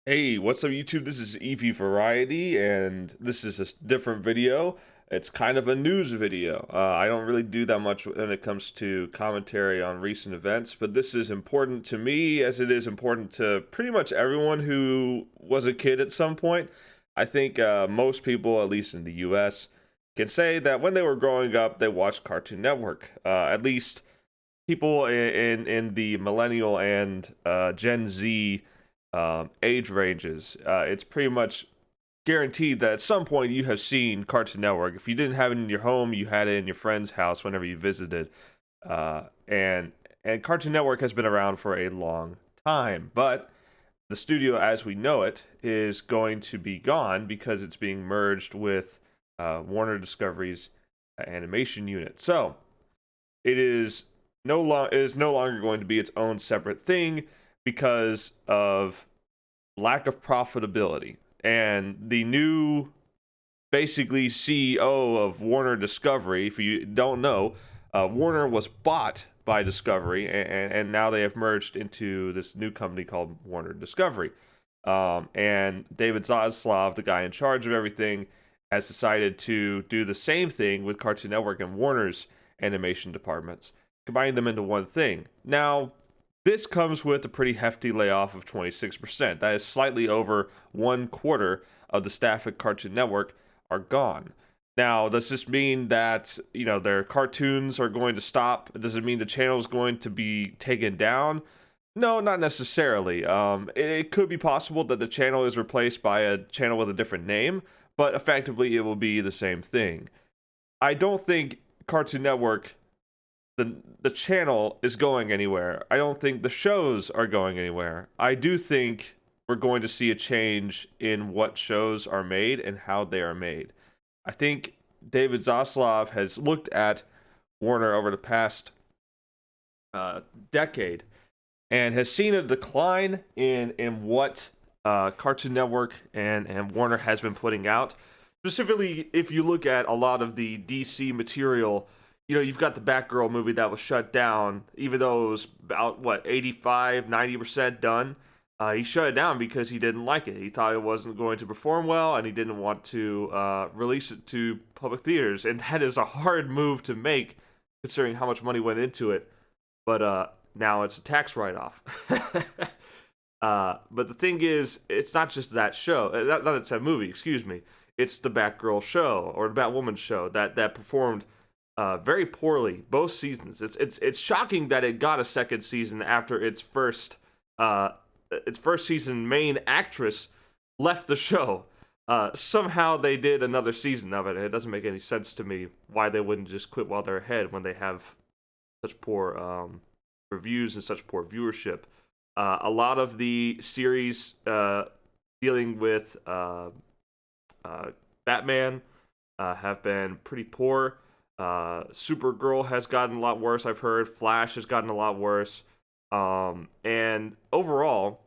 Hey, what's up, YouTube? This is Eevee Variety, and this is a different video. It's kind of a news video. I don't really do that much when it comes to commentary on recent events, but this is important to me as it is important to pretty much everyone who was a kid at some point. I think most people, at least in the US, can say that when they were growing up, they watched Cartoon Network. At least people in the millennial and Gen Z age ranges, it's pretty much guaranteed that at some point you have seen Cartoon Network. If you didn't have it in your home, you had it in your friend's house whenever you visited. And Cartoon Network has been around for a long time, but the studio as we know it is going to be gone because it's being merged with Warner Discovery's animation unit. So it is no longer going to be its own separate thing because of lack of profitability. And the new basically CEO of Warner Discovery, if you don't know, Warner was bought by Discovery, and now they have merged into this new company called Warner Discovery. And David Zaslav, the guy in charge of everything, has decided to do the same thing with Cartoon Network and Warner's animation departments, combining them into one thing. Now, this comes with a pretty hefty layoff of 26%. That is slightly over one quarter of the staff at Cartoon Network are gone. Now, does this mean that, their cartoons are going to stop? Does it mean the channel is going to be taken down? No, not necessarily. It could be possible that the channel is replaced by a channel with a different name, but effectively it will be the same thing. I don't think Cartoon Network the channel is going anywhere. I don't think the shows are going anywhere. I do think we're going to see a change in what shows are made and how they are made. I think David Zaslav has looked at Warner over the past decade and has seen a decline in what Cartoon Network and Warner has been putting out. Specifically, if you look at a lot of the DC material, you've got the Batgirl movie that was shut down, even though it was about, 85, 90% done. He shut it down because he didn't like it. He thought it wasn't going to perform well, and he didn't want to release it to public theaters. And that is a hard move to make, considering how much money went into it. But now it's a tax write-off. But the thing is, it's not just that show. Not it's that movie, excuse me. It's the Batgirl show, or the Batwoman show, that performed very poorly both seasons. It's shocking that it got a second season after its first season main actress left the show. Somehow they did another season of it. It doesn't make any sense to me why they wouldn't just quit while they're ahead when they have such poor reviews and such poor viewership. A lot of the series dealing with Batman have been pretty poor. Supergirl has gotten a lot worse, I've heard. Flash has gotten a lot worse. And overall,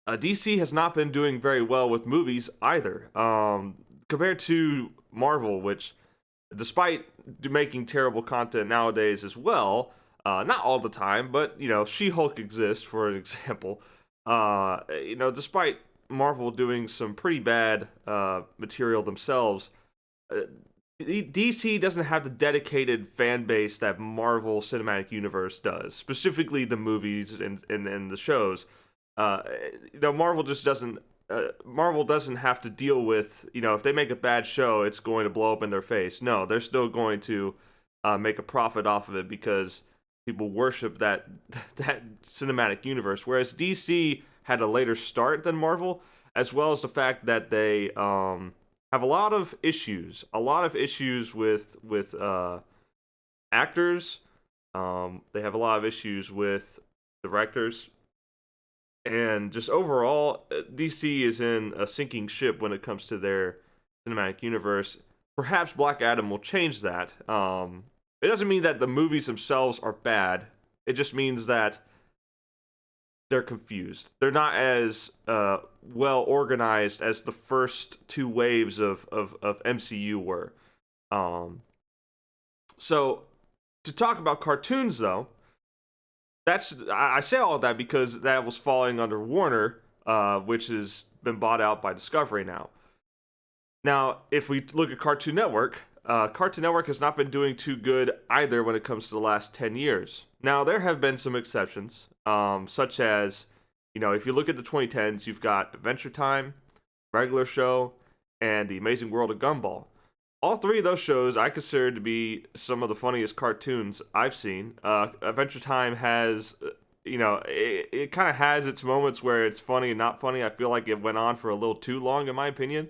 DC has not been doing very well with movies either. Compared to Marvel, which, despite making terrible content nowadays as well, not all the time, but She-Hulk exists for an example. Despite Marvel doing some pretty bad material themselves, DC doesn't have the dedicated fan base that Marvel Cinematic Universe does, specifically the movies and the shows. Marvel just doesn't. Marvel doesn't have to deal with, if they make a bad show, it's going to blow up in their face. No, they're still going to make a profit off of it because people worship that that cinematic universe. Whereas DC had a later start than Marvel, as well as the fact that they have a lot of issues with actors. They have a lot of issues with directors, and just overall, DC is in a sinking ship when it comes to their cinematic universe. Perhaps Black Adam will change that. It doesn't mean that the movies themselves are bad. It just means that they're confused. They're not as well organized as the first two waves of MCU were. So to talk about cartoons, though, I say all of that because that was falling under Warner. which has been bought out by Discovery now. Now, if we look at Cartoon Network has not been doing too good either when it comes to the last 10 years. Now, there have been some exceptions, such as, if you look at the 2010s, you've got Adventure Time, Regular Show, and The Amazing World of Gumball. All three of those shows I consider to be some of the funniest cartoons I've seen. Adventure Time has, it kind of has its moments where it's funny and not funny. I feel like it went on for a little too long, in my opinion.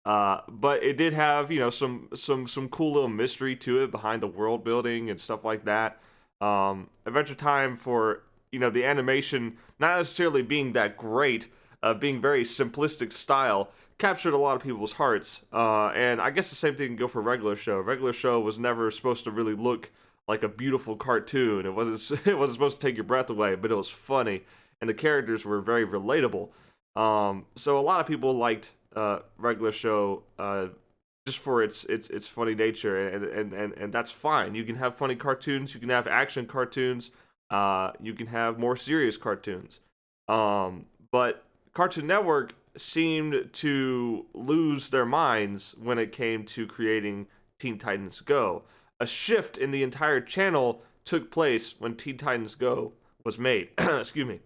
But it did have, some cool little mystery to it behind the world building and stuff like that. Adventure Time, for the animation not necessarily being that great, being very simplistic style, captured a lot of people's hearts. And I guess the same thing can go for Regular Show. Regular Show was never supposed to really look like a beautiful cartoon. It wasn't it wasn't supposed to take your breath away, but it was funny, and the characters were very relatable. So a lot of people liked Regular Show just for its funny nature, and that's fine. You can have funny cartoons, you can have action cartoons, you can have more serious cartoons. But Cartoon Network seemed to lose their minds when it came to creating Teen Titans Go. A shift in the entire channel took place when Teen Titans Go was made. Excuse me.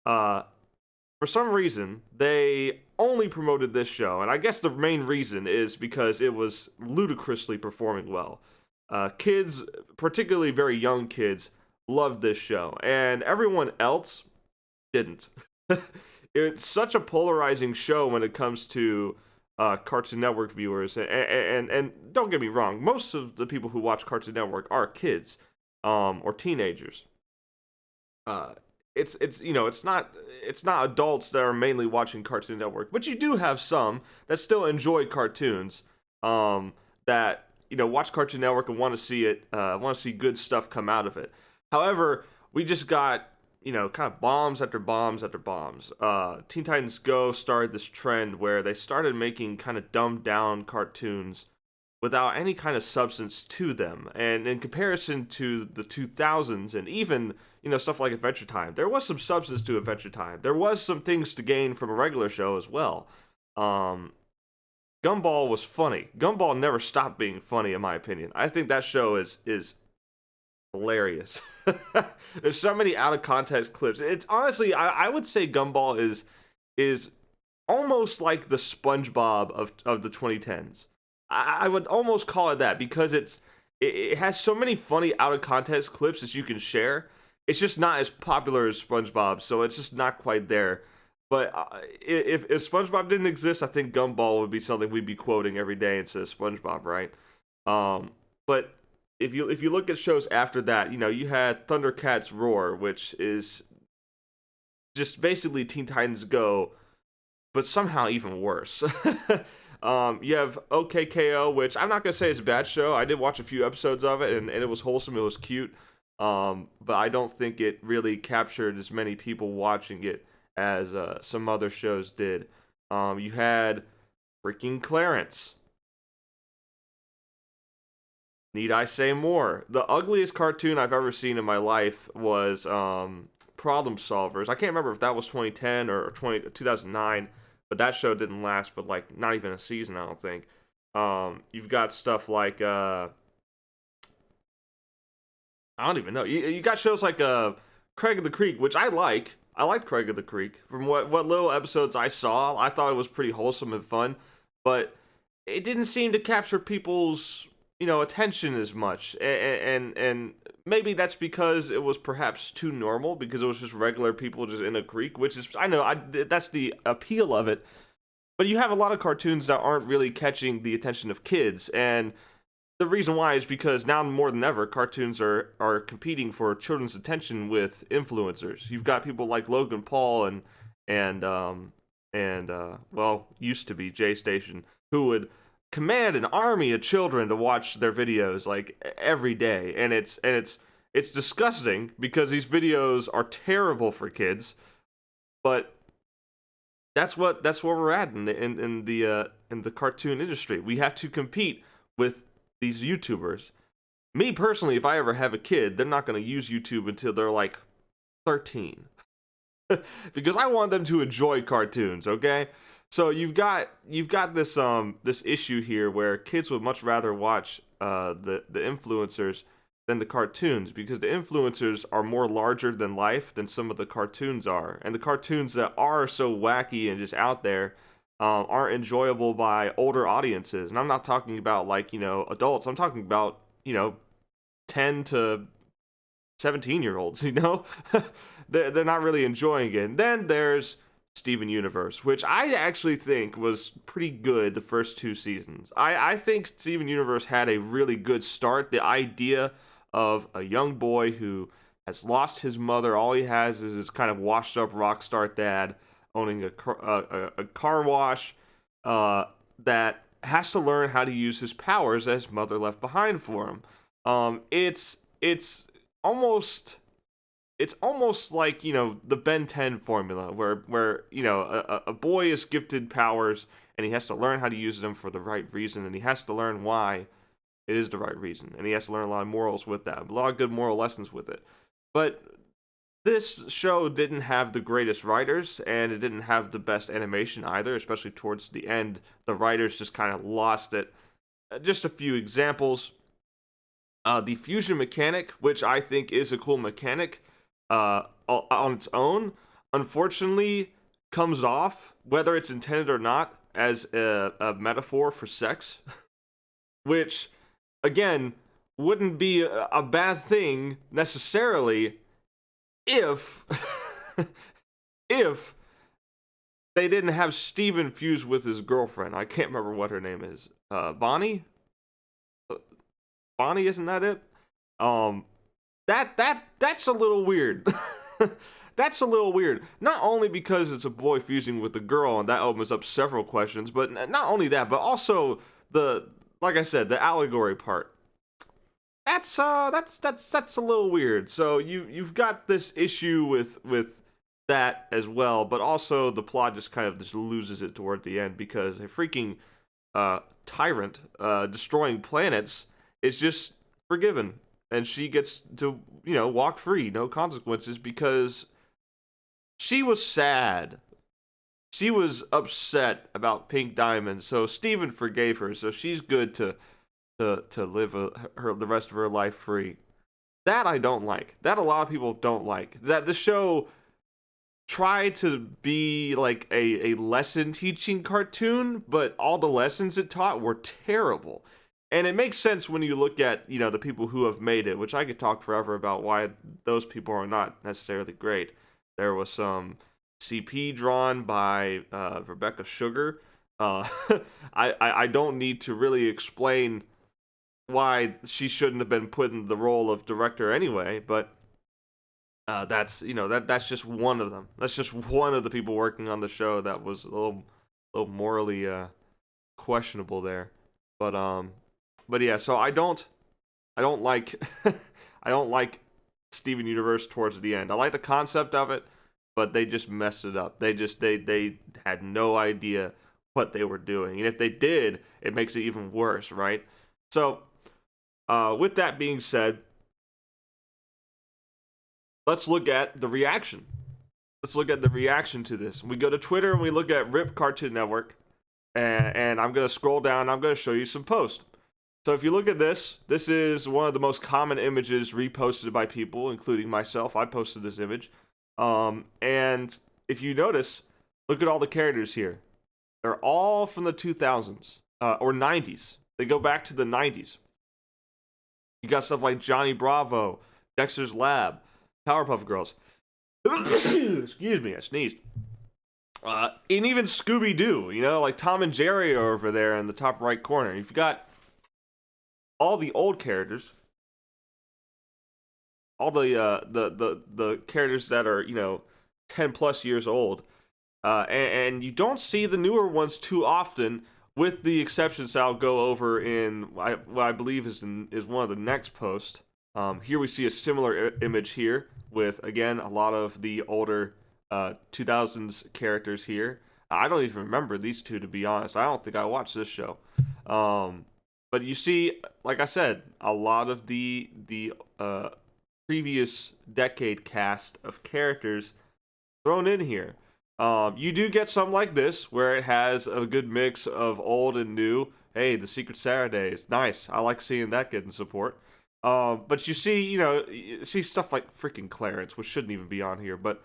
For some reason, they only promoted this show, and I guess the main reason is because it was ludicrously performing well. Kids, particularly very young kids, loved this show, and everyone else didn't. It's such a polarizing show when it comes to Cartoon Network viewers, and don't get me wrong, most of the people who watch Cartoon Network are kids, or teenagers. It's not adults that are mainly watching Cartoon Network, but you do have some that still enjoy cartoons, that watch Cartoon Network and want to see good stuff come out of it. However, we just got kind of bombs after bombs after bombs. Teen Titans Go started this trend where they started making kind of dumbed down cartoons without any kind of substance to them. And in comparison to the 2000s and even, stuff like Adventure Time, there was some substance to Adventure Time. There was some things to gain from a regular show as well. Gumball was funny. Gumball never stopped being funny, in my opinion. I think that show is hilarious. There's so many out of context clips. It's honestly, I would say Gumball is almost like the SpongeBob of the 2010s. I would almost call it that, because it has so many funny out of context clips that you can share. It's just not as popular as SpongeBob, so it's just not quite there. But if SpongeBob didn't exist, I think Gumball would be something we'd be quoting every day instead of SpongeBob, right? But if you look at shows after that, you had Thundercats Roar, which is just basically Teen Titans Go, but somehow even worse. You have OKKO, which I'm not gonna say is a bad show. I did watch a few episodes of it, and it was wholesome. It was cute, but I don't think it really captured as many people watching it as some other shows did. You had freaking Clarence. Need I say more? The ugliest cartoon I've ever seen in my life was Problem Solvers. I can't remember if that was 2010 or 2009. But that show didn't last, but like not even a season, I don't think. You've got stuff like I don't even know. You got shows like Craig of the Creek, which I like. I liked Craig of the Creek. From what little episodes I saw, I thought it was pretty wholesome and fun. But it didn't seem to capture people's attention as much, and maybe that's because it was perhaps too normal, because it was just regular people just in a creek, which is, I know, that's the appeal of it. But you have a lot of cartoons that aren't really catching the attention of kids, and the reason why is because now more than ever, cartoons are competing for children's attention with influencers. You've got people like Logan Paul and well, used to be J Station, who would command an army of children to watch their videos like every day, and it's disgusting because these videos are terrible for kids, but that's where we're at in the cartoon industry. We have to compete with these YouTubers. Me personally, if I ever have a kid, they're not going to use YouTube until they're like 13. because I want them to enjoy cartoons, okay? So you've got this issue here where kids would much rather watch the influencers than the cartoons, because the influencers are more larger than life than some of the cartoons are, and the cartoons that are so wacky and just out there aren't enjoyable by older audiences. And I'm not talking about, like, adults. I'm talking about 10 to 17-year-olds, they're not really enjoying it. And then there's Steven Universe, which I actually think was pretty good the first two seasons. I think Steven Universe had a really good start. The idea of a young boy who has lost his mother, all he has is his kind of washed up rock star dad owning a car wash, that has to learn how to use his powers that his mother left behind for him. It's almost it's almost like, the Ben 10 formula, where a boy is gifted powers and he has to learn how to use them for the right reason, and he has to learn why it is the right reason, and he has to learn a lot of morals with that, a lot of good moral lessons with it. But this show didn't have the greatest writers, and it didn't have the best animation either, especially towards the end. The writers just kind of lost it. Just a few examples. The fusion mechanic, which I think is a cool mechanic on its own, unfortunately comes off, whether it's intended or not, as a metaphor for sex, which, again, wouldn't be a bad thing necessarily if if they didn't have Steven fuse with his girlfriend. I can't remember what her name is. Bonnie? Bonnie, isn't that it? That's a little weird. That's a little weird. Not only because it's a boy fusing with a girl, and that opens up several questions, but not only that, but also like I said, the allegory part. That's a little weird. So you've got this issue with that as well, but also the plot just kind of just loses it toward the end, because a freaking tyrant destroying planets is just forgiven, and she gets to walk free, no consequences, because she was sad. She was upset about Pink Diamond, so Steven forgave her, so she's good to live the rest of her life free. That I don't like. That a lot of people don't like. That the show tried to be like a lesson teaching cartoon, but all the lessons it taught were terrible. And it makes sense when you look at, the people who have made it, which I could talk forever about why those people are not necessarily great. There was some CP drawn by Rebecca Sugar. I don't need to really explain why she shouldn't have been put in the role of director anyway, but that's just one of them. That's just one of the people working on the show that was a little morally questionable there. But yeah, so I don't like I don't like Steven Universe towards the end. I like the concept of it, but they just messed it up. They had no idea what they were doing, and if they did, it makes it even worse, right? So, with that being said, let's look at the reaction. Let's look at the reaction to this. We go to Twitter and we look at RIP Cartoon Network, and I'm gonna scroll down. I'm gonna show you some posts. So if you look at this is one of the most common images reposted by people, including myself. I posted this image. And if you notice, look at all the characters here. They're all from the 2000s, or 90s. They go back to the 90s. You got stuff like Johnny Bravo, Dexter's Lab, Powerpuff Girls. Excuse me, I sneezed. And even Scooby-Doo, like Tom and Jerry are over there in the top right corner. You've got all the old characters, all the characters that are 10 plus years old, and you don't see the newer ones too often, with the exceptions that I'll go over in what I believe is one of the next posts. Here we see a similar image here with, again, a lot of the older 2000s characters here. I don't even remember these two, to be honest. I don't think I watched this show. But you see, like I said, a lot of the previous decade cast of characters thrown in here. You do get some like this where it has a good mix of old and new. Hey, the Secret Saturday is nice. I like seeing that getting support. But you see, you see stuff like freaking Clarence, which shouldn't even be on here. But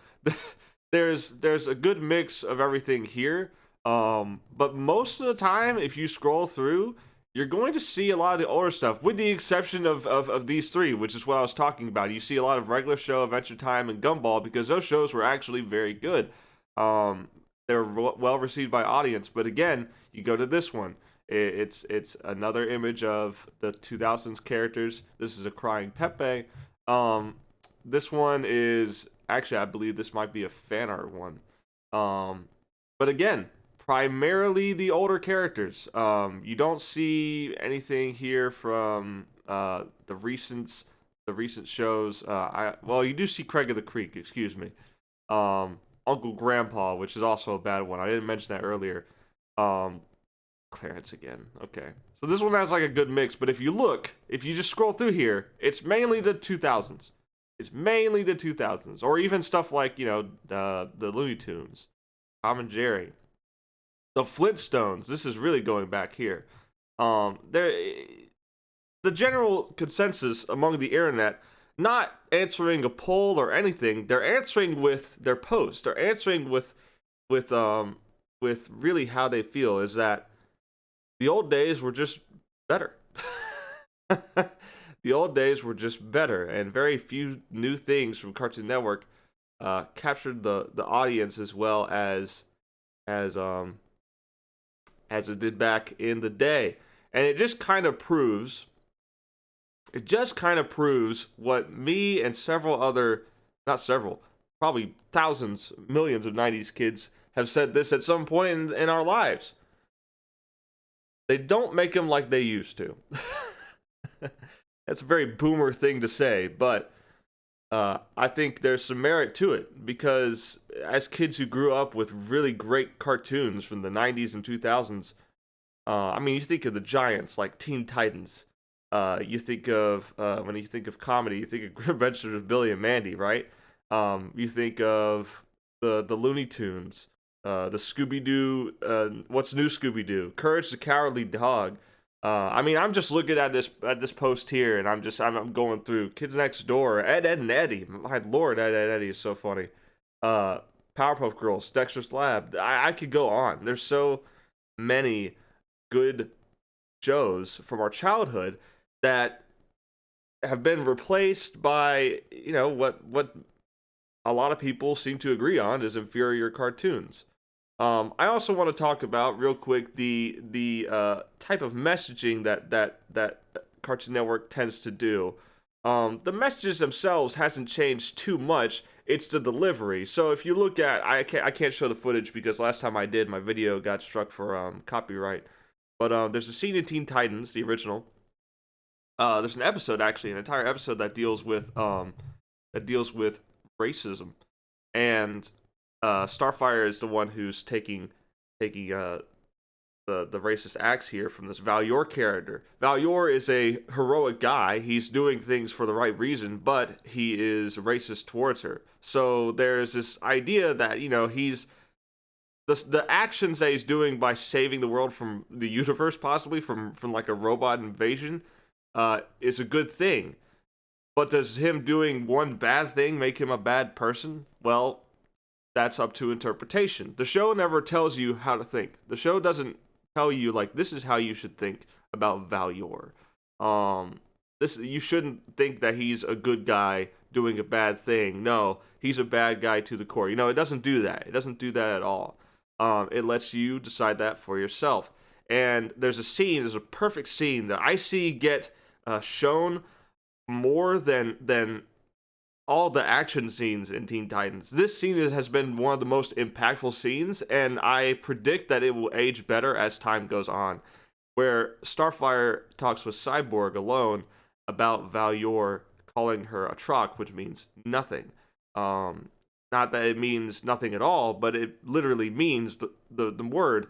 there's a good mix of everything here. But most of the time, if you scroll through, you're going to see a lot of the older stuff, with the exception of these three, which is what I was talking about. You see a lot of Regular Show, Adventure Time, and Gumball, because those shows were actually very good. They were well received by audience, but again, you go to this one. It's another image of the 2000s characters. This is a crying Pepe. This one is actually, I believe this might be a fan art one. But again, primarily the older characters. You don't see anything here from the recent shows. Well, you do see Craig of the Creek. Excuse me. Uncle Grandpa, which is also a bad one. I didn't mention that earlier. Clarence again. Okay. So this one has like a good mix, but if you just scroll through here, it's mainly the 2000s. It's mainly the 2000s, or even stuff like, the Looney Tunes, Tom and Jerry, the Flintstones. This is really going back here. The general consensus among the internet, not answering a poll or anything, they're answering with their posts. They're answering with really how they feel, is that the old days were just better. The old days were just better, and very few new things from Cartoon Network captured the audience as well as it did back in the day. And it just kind of proves what me and several other, not several, probably thousands, millions of 90s kids have said this at some point in our lives. They don't make them like they used to. That's a very boomer thing to say, but I think there's some merit to it, because as kids who grew up with really great cartoons from the 90s and 2000s, I mean, you think of the giants like Teen Titans. You think of, when you think of comedy, you think of Adventures of Billy and Mandy, right? You think of the Looney Tunes, the Scooby-Doo, what's new Scooby-Doo, Courage the Cowardly Dog. I mean, I'm just looking at this post here, and I'm going through Kids Next Door, Ed, and Eddie. My lord, Ed, and Eddie is so funny. Powerpuff Girls, Dexter's Lab. I could go on. There's so many good shows from our childhood that have been replaced by, what a lot of people seem to agree on is inferior cartoons. I also want to talk about real quick the type of messaging that Cartoon Network tends to do. The messages themselves hasn't changed too much. It's the delivery. So if you look at, I can't show the footage because last time I did, my video got struck for copyright. But there's a scene in Teen Titans, the original. There's an episode, actually, an entire episode that deals with racism, and Starfire is the one who's taking the racist acts here from this Valyor character. Valyor is a heroic guy. He's doing things for the right reason, but he is racist towards her. So there's this idea that, he's the actions that he's doing by saving the world from the universe, possibly from like a robot invasion, is a good thing. But does him doing one bad thing make him a bad person? Well, that's up to interpretation. The show never tells you how to think. The show doesn't tell you, like, this is how you should think about Valyor. You shouldn't think that he's a good guy doing a bad thing. No, he's a bad guy to the core. It doesn't do that. It doesn't do that at all. It lets you decide that for yourself. And there's a perfect scene that I see get shown more than all the action scenes in Teen Titans. This scene has been one of the most impactful scenes, and I predict that it will age better as time goes on, where Starfire talks with Cyborg alone about Valyor calling her a troc, which means nothing. Not that it means nothing at all, but it literally means the word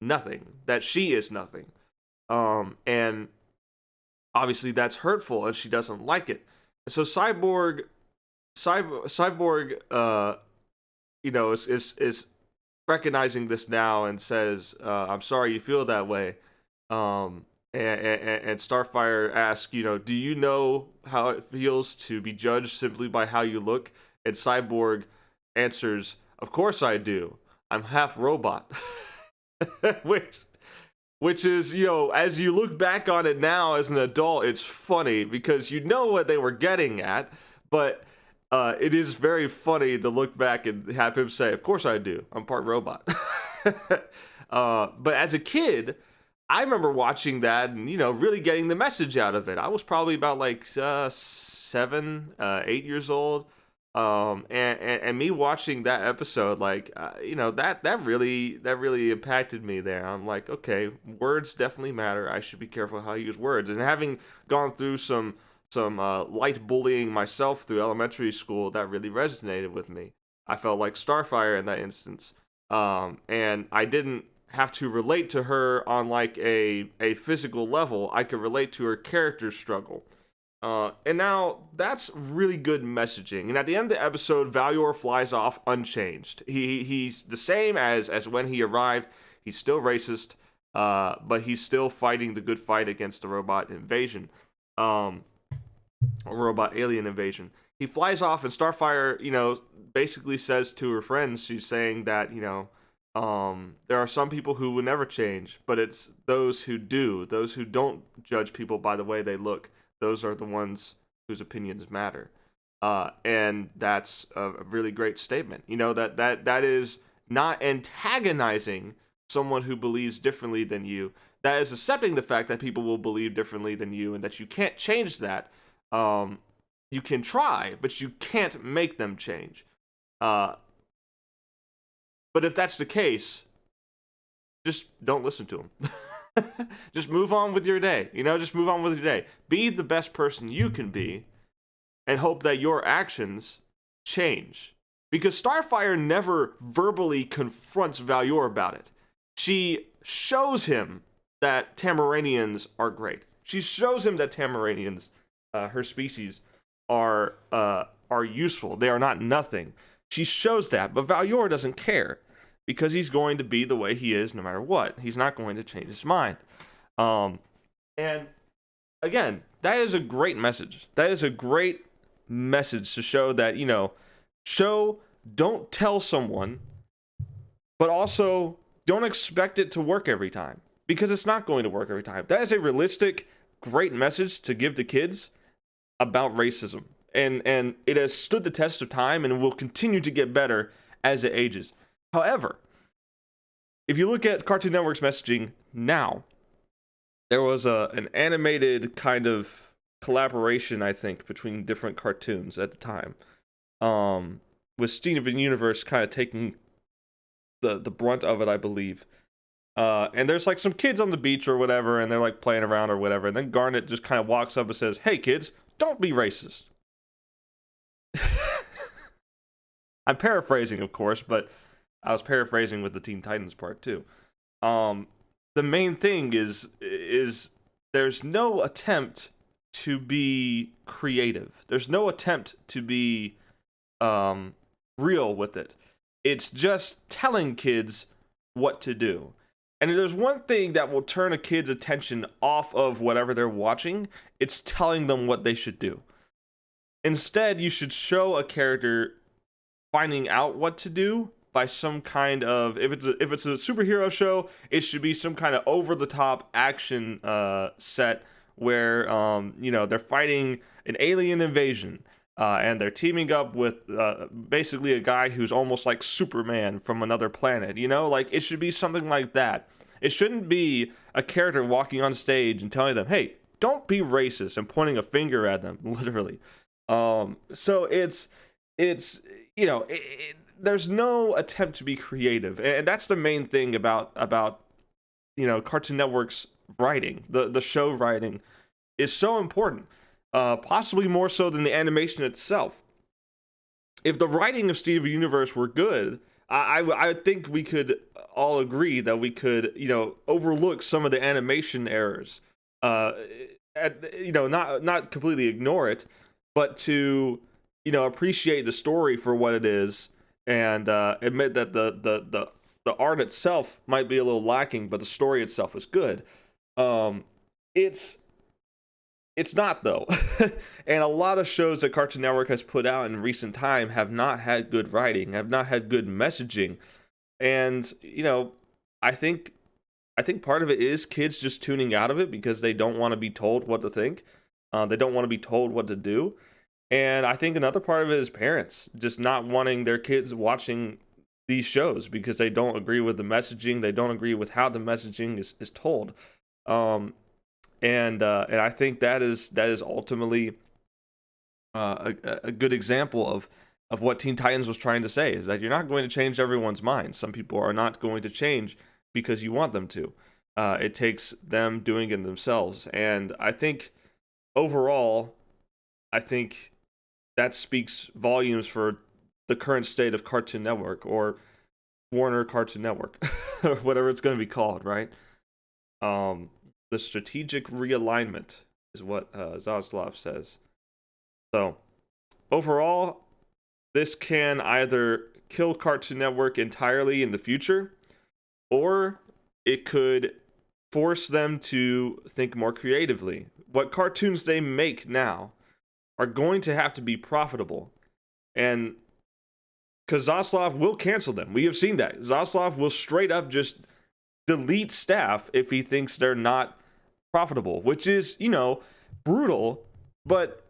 nothing, that she is nothing. And obviously that's hurtful, and she doesn't like it. So Cyborg is recognizing this now and says, "I'm sorry you feel that way." And Starfire asks, "Do you know how it feels to be judged simply by how you look?" And Cyborg answers, "Of course I do. I'm half robot." which which is, as you look back on it now as an adult, it's funny because you know what they were getting at, but it is very funny to look back and have him say, "Of course I do. I'm part robot." But as a kid, I remember watching that and, really getting the message out of it. I was probably about like 7, 8 years old. And me watching that episode, like, that really impacted me there. I'm like, okay, words definitely matter. I should be careful how I use words. And having gone through some light bullying myself through elementary school, that really resonated with me. I felt like Starfire in that instance. And I didn't have to relate to her on like a physical level. I could relate to her character struggle. And now that's really good messaging. And at the end of the episode, Valior flies off unchanged. He's the same as when he arrived. He's still racist, but he's still fighting the good fight against the robot invasion, or robot alien invasion. He flies off, and Starfire, basically says to her friends, she's saying that, there are some people who will never change, but it's those who do, those who don't judge people by the way they look. Those are the ones whose opinions matter. And that's a really great statement. That is not antagonizing someone who believes differently than you. That is accepting the fact that people will believe differently than you and that you can't change that. You can try, but you can't make them change. But if that's the case, just don't listen to them. Just move on with your day. Just move on with your day. Be the best person you can be and hope that your actions change. Because Starfire never verbally confronts Valior about it. She shows him that Tamaranians are great. She shows him that Tamaranians, her species, are useful. They are not nothing. She shows that, but Valior doesn't care. Because he's going to be the way he is no matter what. He's not going to change his mind. And again, that is a great message. That is a great message to show that, don't tell someone, but also don't expect it to work every time. Because it's not going to work every time. That is a realistic, great message to give to kids about racism. And it has stood the test of time and will continue to get better as it ages. However, if you look at Cartoon Network's messaging now, there was an animated kind of collaboration, I think, between different cartoons at the time, with Steven Universe kind of taking the brunt of it, I believe. And there's like some kids on the beach or whatever, and they're like playing around or whatever, and then Garnet just kind of walks up and says, "Hey kids, don't be racist." I'm paraphrasing, of course, but I was paraphrasing with the Teen Titans part too. The main thing is there's no attempt to be creative. There's no attempt to be real with it. It's just telling kids what to do. And if there's one thing that will turn a kid's attention off of whatever they're watching, it's telling them what they should do. Instead, you should show a character finding out what to do by some kind of, if it's a superhero show, it should be some kind of over the top action set where they're fighting an alien invasion and they're teaming up with basically a guy who's almost like Superman from another planet. Like it should be something like that. It shouldn't be a character walking on stage and telling them, "Hey, don't be racist," and pointing a finger at them, literally. So it's there's no attempt to be creative, and that's the main thing about Cartoon Network's writing. The show writing is so important, possibly more so than the animation itself. If the writing of Steven Universe were good, I think we could all agree that we could overlook some of the animation errors, not completely ignore it, but to appreciate the story for what it is and admit that the art itself might be a little lacking, but the story itself is good. Um, it's not though, and a lot of shows that Cartoon Network has put out in recent time have not had good writing, have not had good messaging, and I think part of it is kids just tuning out of it because they don't want to be told what to think. They don't want to be told what to do. And I think another part of it is parents just not wanting their kids watching these shows because they don't agree with the messaging. They don't agree with how the messaging is told. And I think that is ultimately a good example of what Teen Titans was trying to say, is that you're not going to change everyone's mind. Some people are not going to change because you want them to. It takes them doing it themselves. And I think overall, that speaks volumes for the current state of Cartoon Network, or Warner Cartoon Network, or whatever it's going to be called, right? The strategic realignment is what Zaslav says. So, overall, this can either kill Cartoon Network entirely in the future, or it could force them to think more creatively. What cartoons they make now are going to have to be profitable. And because Zaslav will cancel them. We have seen that. Zaslav will straight up just delete staff if he thinks they're not profitable, which is, brutal, but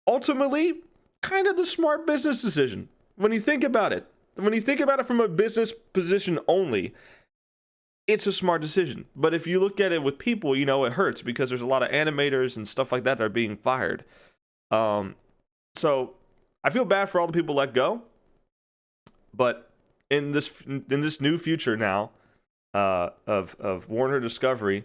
ultimately kind of the smart business decision when you think about it. When you think about it from a business position only, it's a smart decision. But if you look at it with people, it hurts because there's a lot of animators and stuff like that are being fired. So I feel bad for all the people let go. But in this new future now of Warner Discovery,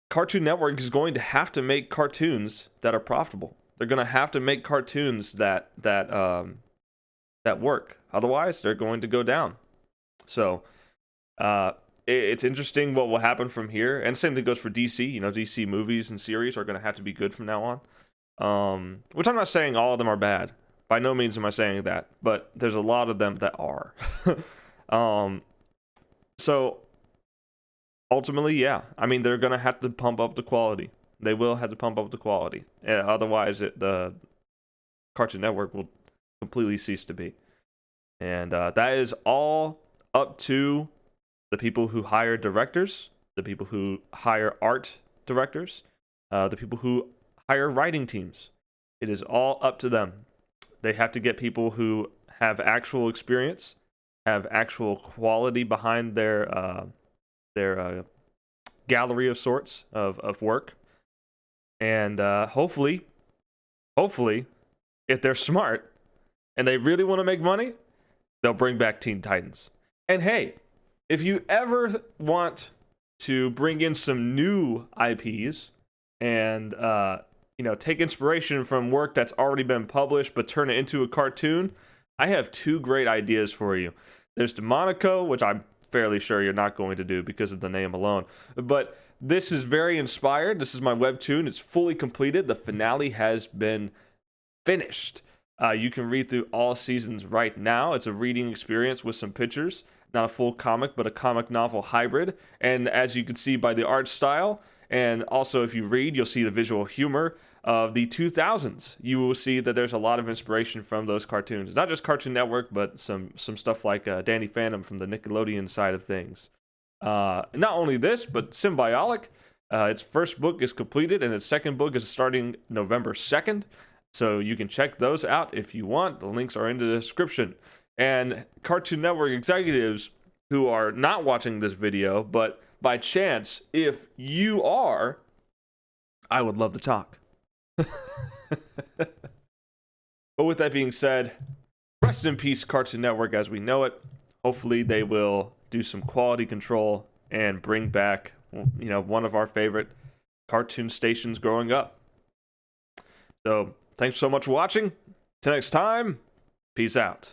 Cartoon Network is going to have to make cartoons that are profitable. They're going to have to make cartoons that work. Otherwise, they're going to go down. So it's interesting what will happen from here. And same thing goes for DC. DC movies and series are going to have to be good from now on. Which I'm not saying all of them are bad. By no means am I saying that. But there's a lot of them that are. So ultimately, yeah. I mean, they're going to have to pump up the quality. They will have to pump up the quality. Otherwise, the Cartoon Network will completely cease to be. And that is all up to the people who hire directors, the people who hire art directors, the people who hire writing teams. It is all up to them. They have to get people who have actual experience, have actual quality behind their gallery of sorts of work. And hopefully, if they're smart and they really want to make money, they'll bring back Teen Titans. And hey, if you ever want to bring in some new IPs and take inspiration from work that's already been published but turn it into a cartoon, I have two great ideas for you. There's Demonico, which I'm fairly sure you're not going to do because of the name alone, but this is very inspired. This is my webtoon. It's fully completed. The finale has been finished. You can read through all seasons right now. It's a reading experience with some pictures. Not a full comic, but a comic novel hybrid. And as you can see by the art style, and also if you read, you'll see the visual humor of the 2000s. You will see that there's a lot of inspiration from those cartoons. Not just Cartoon Network, but some stuff like Danny Phantom from the Nickelodeon side of things. Not only this, but Symbiotic. Its first book is completed, and its second book is starting November 2nd. So you can check those out if you want. The links are in the description. And Cartoon Network executives who are not watching this video, but by chance, if you are, I would love to talk. But with that being said, rest in peace, Cartoon Network as we know it. Hopefully they will do some quality control and bring back, one of our favorite cartoon stations growing up. So, thanks so much for watching. Till next time, peace out.